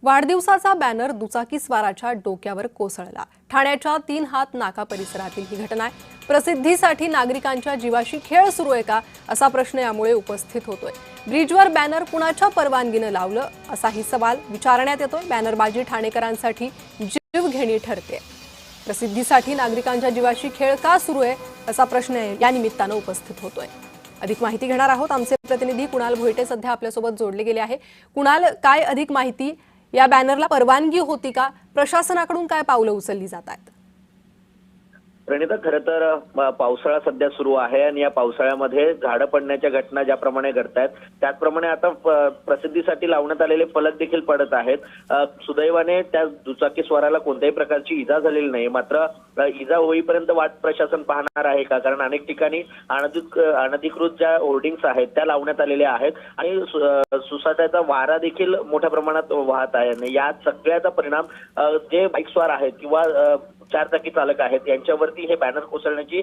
वाढदिवसाचा बॅनर दुचाकीस्वाराच्या डोक्यावर कोसळला। ठाण्याच्या 3 हात नाका परिसरातील ही घटना आहे। प्रसिद्धीसाठी नागरिकांच्या जीवाशी खेळ सुरू आहे का असा प्रश्न यामुळे उपस्थित होतोय। ब्रिजवर बॅनर कुणाच्या परवानगीने लावलं असाही सवाल विचारण्यात येतोय। बॅनरबाजी ठाणेकरांसाठी जीवघेणी ठरते। प्रसिद्धीसाठी नागरिकांच्या जीवाशी खेळ का सुरू आहे असा प्रश्न या निमित्तानं उपस्थित होतोय। अधिक माहिती घेणार आहोत। आमचे प्रतिनिधी कुणाल भोईटे सध्या आपल्यासोबत जोडले गेले आहे। कुणाल, काय अधिक माहिती? या बॅनरला परवानगी होती का? प्रशासनाकडून काय पावलं उचलली जात आहेत? प्रणिता, खरं तर पावसाळा सध्या सुरू आहे आणि या पावसाळ्यामध्ये झाडं पडण्याच्या घटना ज्याप्रमाणे घडतायत त्याचप्रमाणे आता प्रसिद्धीसाठी लावण्यात आलेले फलक देखील पडत आहेत। सुदैवाने त्या दुचाकीस्वाराला कोणत्याही प्रकारची इजा झालेली नाही। मात्र इजा होईपर्यंत वाट प्रशासन पाहणार आहे का? कारण अनेक ठिकाणी अनधिकृत ज्या होर्डिंग्स आहेत त्या लावण्यात आलेल्या आहेत आणि सुसाट्याचा वारा देखील मोठ्या प्रमाणात वाहत आहे आणि या सगळ्याचा परिणाम जे बाईकस्वार आहेत किंवा चारचाकी चालक आहेत यांच्यावरती हे बॅनर कोसळण्याची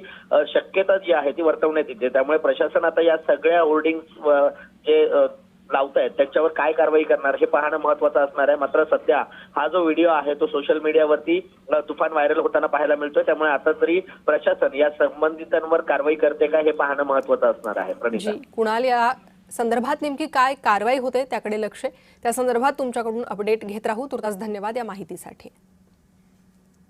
शक्यता जी आहे ती वर्तवण्यात येते। त्यामुळे प्रशासन आता या सगळ्या होर्डिंग्स जे लावतायत त्याच्यावर काय कारवाई करणार हे पाहणं महत्त्वाचं असणार आहे। मात्र सध्या हा जो व्हिडिओ आहे तो सोशल मीडियावरती तुफान व्हायरल होताना पाहायला मिळतोय। त्यामुळे आता तरी प्रशासन या संबंधितांवर कारवाई करते का हे पाहणं महत्त्वाचं असणार आहे। प्रणिता, कुणाल, या संदर्भात नेमकी काय कारवाई होते त्याकडे लक्ष, त्या संदर्भात तुमच्याकडून अपडेट घेत राहू। तुर्तास धन्यवाद या माहितीसाठी।